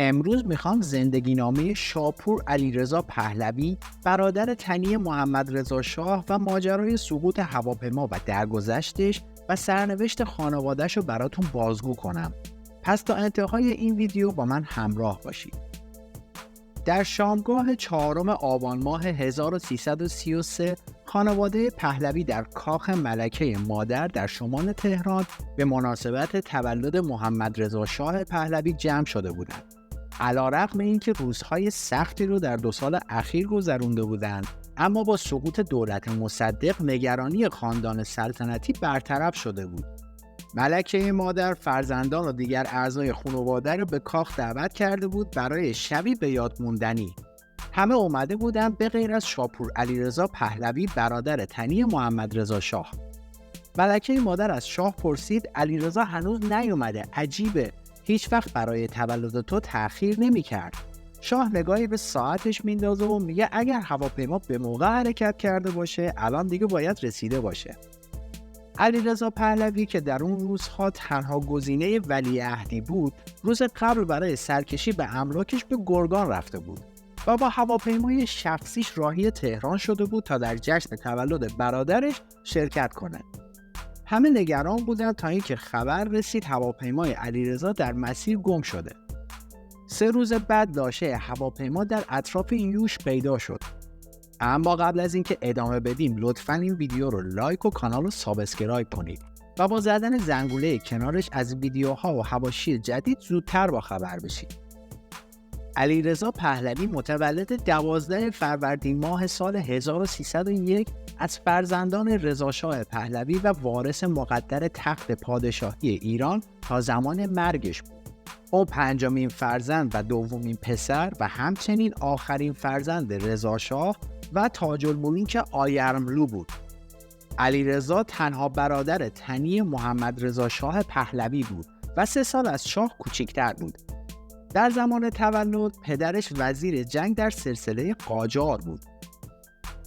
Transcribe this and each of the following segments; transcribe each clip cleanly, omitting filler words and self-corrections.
امروز میخوام زندگی نامه شاپور علیرضا پهلوی برادر تنی محمد رضا شاه و ماجرای سقوط هواپیما و درگذشتش و سرنوشت خانواده‌اش رو براتون بازگو کنم. پس تا انتهای این ویدیو با من همراه باشید. در شامگاه 4 آبان ماه 1333 خانواده پهلوی در کاخ ملکه مادر در شمال تهران به مناسبت تولد محمد رضا شاه پهلوی جمع شده بودند. علیرغم اینکه روزهای سختی رو در 2 سال اخیر گذرونده بودند، اما با سقوط دولت مصدق نگرانی خاندان سلطنتی برطرف شده بود. ملکه مادر فرزندان و دیگر اعضای خانواده را به کاخ دعوت کرده بود برای شبی به یاد موندنی. همه اومده بودند به غیر از شاپور علیرضا پهلوی برادر تنی محمد رضا شاه. ملکه مادر از شاه پرسید علیرضا هنوز نیومده، عجیبه، هیچ وقت برای تولد تو تأخیر نمی‌کرد. شاه نگاهی به ساعتش میندازه و میگه اگر هواپیما به موقع حرکت کرده باشه الان دیگه باید رسیده باشه. علیرضا پهلوی که در اون روزها تنها گزینه ولیعهدی بود، روز قبل برای سرکشی به املاکش به گرگان رفته بود و با هواپیمای شخصیش راهی تهران شده بود تا در جشن تولد برادرش شرکت کنه. همه نگران بودند تا اینکه خبر رسید هواپیمای علیرضا در مسیر گم شده. 3 روز بعد لاشه هواپیما در اطراف یوش پیدا شد. اما قبل از اینکه ادامه بدیم لطفاً این ویدیو رو لایک و کانال رو سابسکرایب کنید و با زدن زنگوله کنارش از ویدیوها و حواشی جدید زودتر با خبر بشید. علیرضا پهلوی متولد 12 فروردین ماه سال 1301 از فرزندان رضا شاه پهلوی و وارث مقدر تخت پادشاهی ایران تا زمان مرگش بود. او 5مین فرزند و 2مین پسر و همچنین آخرین فرزند رضا شاه و تاج الملوک آیرملو بود. علیرضا تنها برادر تنی محمد رضا شاه پهلوی بود و 3 سال از شاه کوچکتر بود. در زمان تولد پدرش وزیر جنگ در سلسله قاجار بود.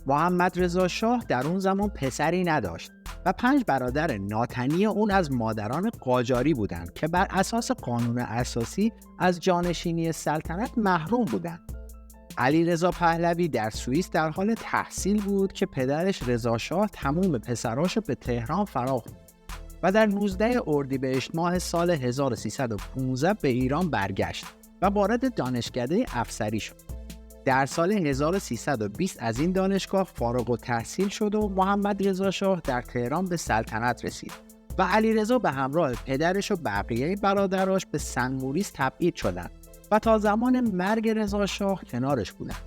محمد رضا شاه در اون زمان پسری نداشت و 5 برادر ناتنی اون از مادران قاجاری بودند که بر اساس قانون اساسی از جانشینی سلطنت محروم بودند. علیرضا پهلوی در سوئیس در حال تحصیل بود که پدرش رضا شاه تمام پسراش به تهران فراخوند و در 19 اردیبهشت ماه سال 1315 به ایران برگشت و وارد دانشکده افسری شد. در سال 1320 از این دانشگاه فارغ التحصیل شد و محمد رضا شاه در تهران به سلطنت رسید و علیرضا به همراه پدرش و بقیه برادراش به سن موریس تبعید شدند و تا زمان مرگ رضا شاه کنارش بودند.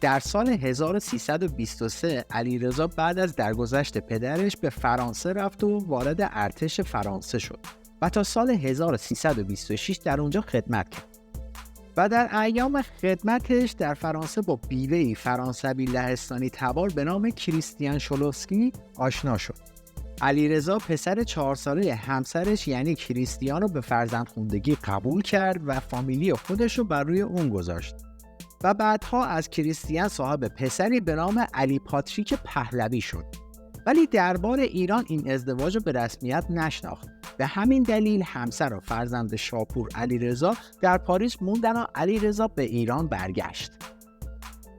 در سال 1323 علیرضا بعد از درگذشت پدرش به فرانسه رفت و وارد ارتش فرانسه شد و تا سال 1326 در اونجا خدمت کرد و در ایام خدمتش در فرانسه با بیوه‌ای فرانسوی لهستانی تبار به نام کریستیان شولوسکی آشنا شد. علیرضا پسر 4 ساله همسرش یعنی کریستیان رو به فرزندخواندگی قبول کرد و فامیلی خودش رو بر روی اون گذاشت و بعدها از کریستیان صاحب پسری به نام علی پاتریک پهلوی شد. ولی دربار ایران این ازدواج رو به رسمیت نشناخت. به همین دلیل همسر و فرزند شاپور علیرضا در پاریس موندن و علیرضا به ایران برگشت.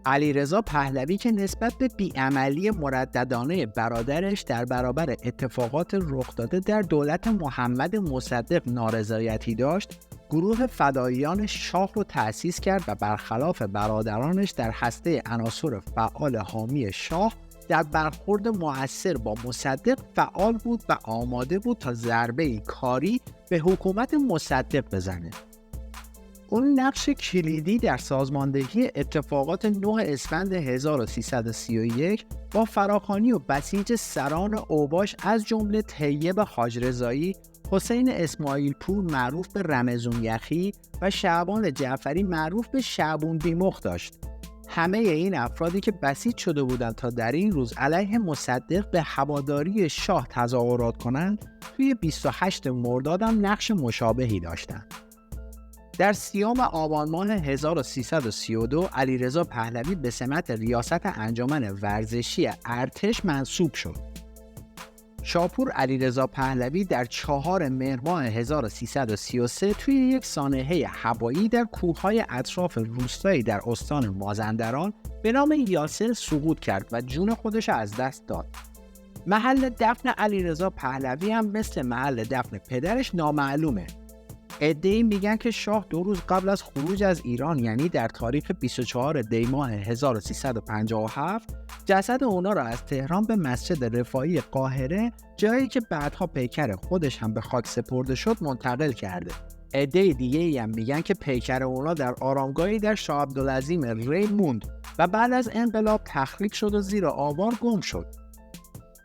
علیرضا پهلوی که نسبت به بیعملی مرددانه برادرش در برابر اتفاقات رخ داده در دولت محمد مصدق نارضایتی داشت، گروه فداییان شاه رو تأسیس کرد و برخلاف برادرانش در هسته عناصر فعال حامی شاه در برخورد مؤثر با مصدق فعال بود و آماده بود تا ضربه‌ای کاری به حکومت مصدق بزنه. اون نقش کلیدی در سازماندهی اتفاقات 9 اسفند 1331 با فراخوانی و بسیج سران اوباش از جمله طیب حاج رضایی، حسین اسماعیل پور معروف به رمضون یخی و شعبان جعفری معروف به شعبون بیمخ داشت. همه این افرادی که بسیج شده بودند تا در این روز علیه مصدق به هواداری شاه تظاهرات کنند، توی 28 مرداد هم نقش مشابهی داشتند. در 30 آبان ماه 1332 علیرضا پهلوی به سمت ریاست انجمن ورزشی ارتش منصوب شد. شاپور علیرضا پهلوی در 4 مهر ماه 1333 توی یک سانحه هوایی در کوههای اطراف روستایی در استان مازندران به نام یاسر سقوط کرد و جون خودش از دست داد. محل دفن علیرضا پهلوی هم مثل محل دفن پدرش نامعلومه. عده‌ای میگن که شاه 2 روز قبل از خروج از ایران، یعنی در تاریخ 24 دی ماه 1357، جسد اونا را از تهران به مسجد رفاعی قاهره، جایی که بعدها پیکر خودش هم به خاک سپرده شد، منتقل کرده. عده دیگه‌ای هم میگن که پیکر اونا در آرامگاهی در شاه عبدالعظیم ری موند و بعد از انقلاب تخریب شد و زیر آوار گم شد.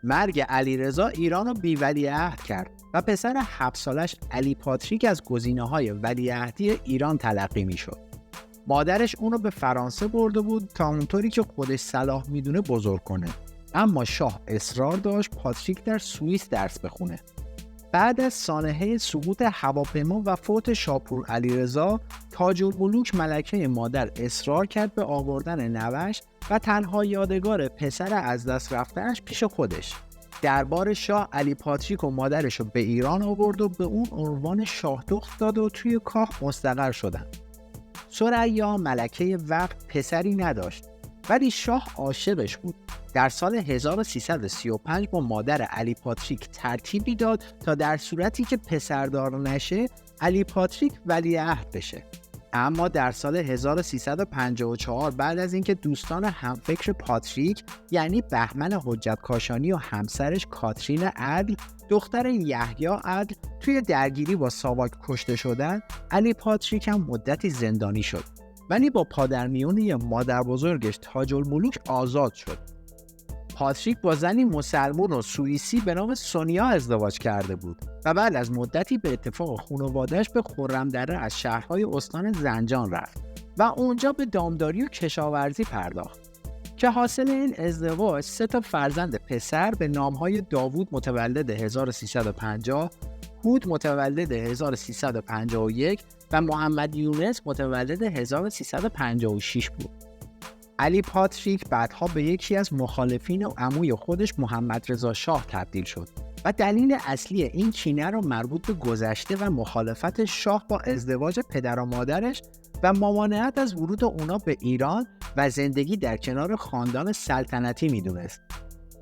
مرگ علیرضا ایران رو بی‌ولیعهد کرد و پسر 7 سالش علی پاتریک از گزینه‌های ولیعهدی ایران تلقی می‌شد. مادرش اونو به فرانسه برده بود تا اونطوری که خودش صلاح میدونه بزرگ کنه، اما شاه اصرار داشت پاتریک در سوئیس درس بخونه. بعد از سانحه سقوط هواپیما و فوت شاپور علیرضا، تاج الملوک ملکه مادر اصرار کرد به آوردن نوش و تنها یادگار پسر از دست رفته‌اش پیش خودش. دربار شاه علی پاتریک و مادرش رو به ایران آورد و به اون عنوان شاه دخت داد و توی کاخ مستقر شدن. ثریا ملکه وقت پسری نداشت، ولی شاه عاشقش بود. در سال 1335 با مادر علی پاتریک ترتیبی داد تا در صورتی که پسردار نشه، علی پاتریک ولیعهد بشه. اما در سال 1354 بعد از اینکه دوستان همفکر پاتریک، یعنی بهمن حجت کاشانی و همسرش کاترین عدل، دختر یحیی عدل، توی درگیری با ساواک کشته شدن، علی پاتریک هم مدتی زندانی شد، ولی با پادرمیونی مادر بزرگش تاج الملوک آزاد شد. پاتریک با زنی مسلمان و سوئیسی به نام سونیا ازدواج کرده بود و بعد از مدتی به اتفاق خانواده‌اش به خرمدره از شهرهای استان زنجان رفت و اونجا به دامداری و کشاورزی پرداخت که حاصل این ازدواج 3 فرزند پسر به نامهای داوود متولد 1350، هود متولد 1351 و محمد یونس متولد 1356 بود. علی پاتریک بعدها به یکی از مخالفین و عموی خودش محمد رضا شاه تبدیل شد و دلیل اصلی این کینه را مربوط به گذشته و مخالفت شاه با ازدواج پدر و مادرش و ممانعت از ورود اونا به ایران و زندگی در کنار خاندان سلطنتی میدونست.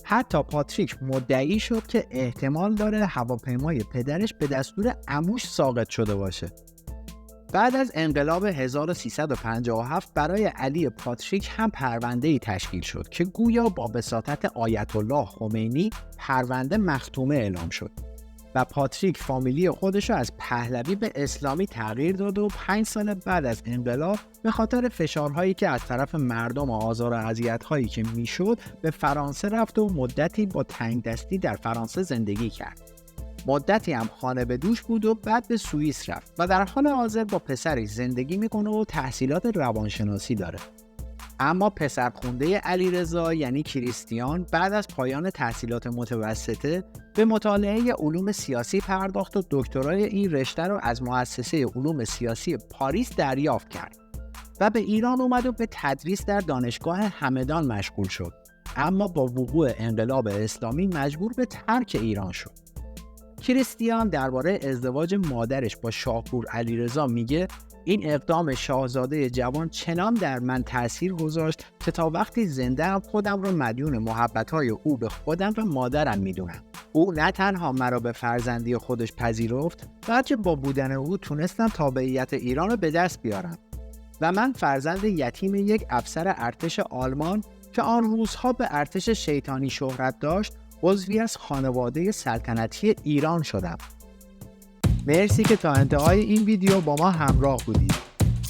حتی پاتریک مدعی شد که احتمال داره هواپیمای پدرش به دستور عموش ساقط شده باشه. بعد از انقلاب 1357 برای علی پاتریک هم پرونده‌ای تشکیل شد که گویا با وساطت آیت الله خمینی پرونده مختومه اعلام شد و پاتریک فامیلی خودش رو از پهلوی به اسلامی تغییر داد و 5 سال بعد از انقلاب به خاطر فشارهایی که از طرف مردم و آزار و اذیت‌هایی که میشد به فرانسه رفت و مدتی با تنگدستی در فرانسه زندگی کرد. مدتی هم خانه به دوش بود و بعد به سوئیس رفت و در حال حاضر با پسرش زندگی میکنه و تحصیلات روانشناسی داره. اما پسرخونده علیرضا یعنی کریستیان بعد از پایان تحصیلات متوسطه به مطالعه علوم سیاسی پرداخت و دکترای این رشته رو از مؤسسه علوم سیاسی پاریس دریافت کرد و به ایران اومد و به تدریس در دانشگاه همدان مشغول شد، اما با وقوع انقلاب اسلامی مجبور به ترک ایران شد. کریستیان درباره ازدواج مادرش با شاپور علیرضا میگه این اقدام شاهزاده جوان چنان در من تأثیر گذاشت که تا وقتی زنده‌ام خودم رو مدیون محبت‌های او به خودم و مادرم میدونم. او نه تنها مرا به فرزندی خودش پذیرفت، بلکه با بودن او تونستم تابعیت ایران رو به دست بیارم و من فرزند یتیم یک افسر ارتش آلمان که آن روزها به ارتش شیطانی شهرت داشت، عضوی از خانواده سلطنتی ایران شدم. مرسی که تا انتهای این ویدیو با ما همراه بودید.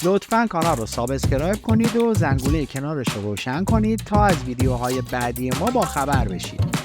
لطفاً کانال رو سابسکرایب کنید و زنگوله کنارش رو روشن کنید تا از ویدیوهای بعدی ما با خبر بشید.